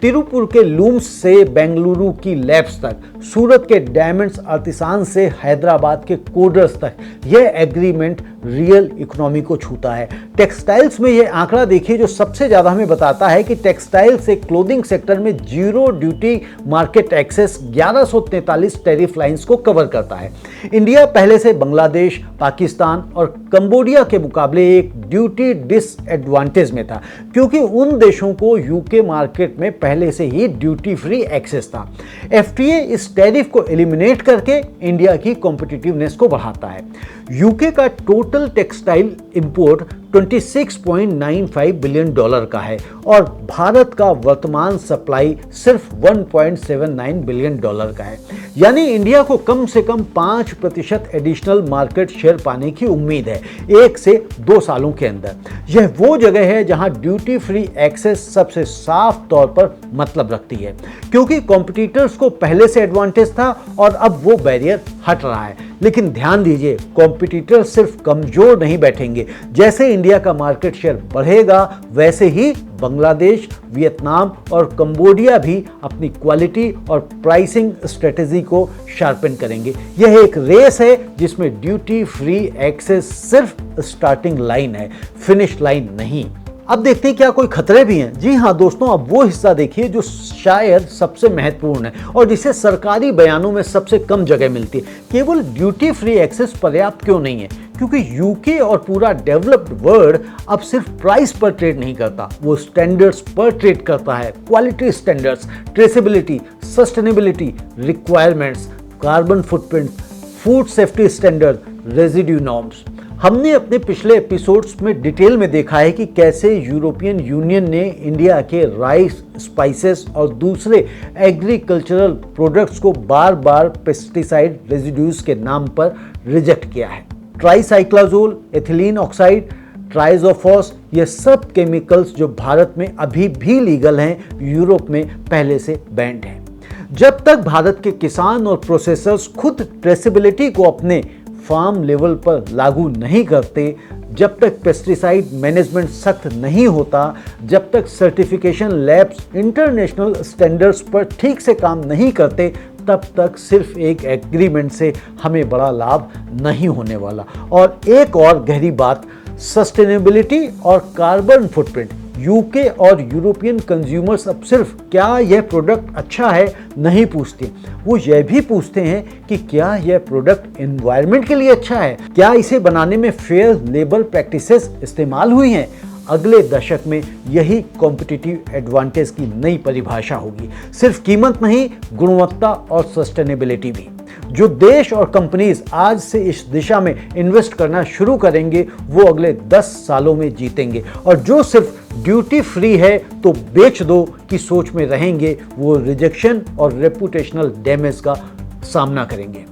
तिरुपुर के लूम्स से बेंगलुरु की लैब्स तक, सूरत के डायमंड्स आर्टिसान से हैदराबाद के कोडर्स तक, यह एग्रीमेंट रियल इकोनॉमी को छूता है। टेक्सटाइल्स में यह आंकड़ा देखिए जो सबसे ज़्यादा हमें बताता है कि टेक्सटाइल से क्लोथिंग सेक्टर में zero duty market access 1143 tariff lines को कवर करता है। इंडिया पहले से बांग्लादेश, पाकिस्तान और कंबोडिया के मुकाबले एक ड्यूटी डिसएडवांटेज में था, क्योंकि उन देशों को यूके मार्केट में पहले से ही ड्यूटी फ्री एक्सेस था। एफटीए इस टैरिफ को एलिमिनेट करके इंडिया की कॉम्पिटिटिवनेस को बढ़ाता है। यूके का total textile import 26.95 billion dollar का है और भारत का वर्तमान सप्लाई सिर्फ 1.79 बिलियन डॉलर का है। यानी इंडिया को कम से कम 5% एडिशनल मार्केट शेयर पाने की उम्मीद है 1 से 2 सालों के अंदर। यह वो जगह है जहां ड्यूटी फ्री एक्सेस सबसे साफ तौर पर मतलब रखती है, क्योंकि कॉम्पिटिटर्स को पहले से एडवांटेज था और अब वो बैरियर हट रहा है। लेकिन ध्यान दीजिए, कॉम्पिटिटर सिर्फ कमजोर नहीं बैठेंगे। जैसे इंडिया का मार्केट शेयर बढ़ेगा, वैसे ही बांग्लादेश, वियतनाम और कंबोडिया भी अपनी क्वालिटी और प्राइसिंग स्ट्रेटेजी को शार्पन करेंगे। यह एक रेस है जिसमें ड्यूटी फ्री एक्सेस सिर्फ स्टार्टिंग लाइन है, फिनिश लाइन नहीं। अब देखते हैं क्या कोई खतरे भी हैं। जी हाँ दोस्तों, अब वो हिस्सा देखिए जो शायद सबसे महत्वपूर्ण है और जिसे सरकारी बयानों में सबसे कम जगह मिलती है। केवल ड्यूटी फ्री एक्सेस पर्याप्त क्यों नहीं है? क्योंकि यूके और पूरा डेवलप्ड वर्ल्ड अब सिर्फ प्राइस पर ट्रेड नहीं करता, वो स्टैंडर्ड्स पर ट्रेड करता है। Quality standards, traceability, sustainability requirements, carbon footprint, food safety standard, residue norms. हमने अपने पिछले एपिसोड्स में डिटेल में देखा है कि कैसे यूरोपियन यूनियन ने इंडिया के राइस, स्पाइसेस और दूसरे एग्रीकल्चरल प्रोडक्ट्स को बार बार पेस्टिसाइड रेजिड्यूज के नाम पर रिजेक्ट किया है। ट्राइसाइक्लाजोल, एथिलीन ऑक्साइड, ट्राइजोफॉस, ये सब केमिकल्स जो भारत में अभी भी लीगल हैं, यूरोप में पहले से बैंड हैं। जब तक भारत के किसान और प्रोसेसर्स खुद ट्रेसेबिलिटी को अपने फार्म लेवल पर लागू नहीं करते, जब तक पेस्टिसाइड मैनेजमेंट सख्त नहीं होता, जब तक सर्टिफिकेशन लैब्स इंटरनेशनल स्टैंडर्ड्स पर ठीक से काम नहीं करते, तब तक सिर्फ एक एग्रीमेंट से हमें बड़ा लाभ नहीं होने वाला। और एक और गहरी बात, सस्टेनेबिलिटी और कार्बन फुटप्रिंट। यूके और यूरोपियन कंज्यूमर्स अब सिर्फ क्या यह प्रोडक्ट अच्छा है नहीं पूछते, वो यह भी पूछते हैं कि क्या यह प्रोडक्ट एनवायरनमेंट के लिए अच्छा है, क्या इसे बनाने में फेयर लेबर प्रैक्टिसेस इस्तेमाल हुई हैं। अगले दशक में यही कॉम्पिटिटिव एडवांटेज की नई परिभाषा होगी। सिर्फ कीमत नहीं, गुणवत्ता और सस्टेनेबिलिटी भी। जो देश और कंपनीज आज से इस दिशा में इन्वेस्ट करना शुरू करेंगे, वो अगले 10 सालों में जीतेंगे। और जो सिर्फ ड्यूटी फ्री है तो बेच दो की सोच में रहेंगे, वो रिजेक्शन और रेपुटेशनल डैमेज का सामना करेंगे।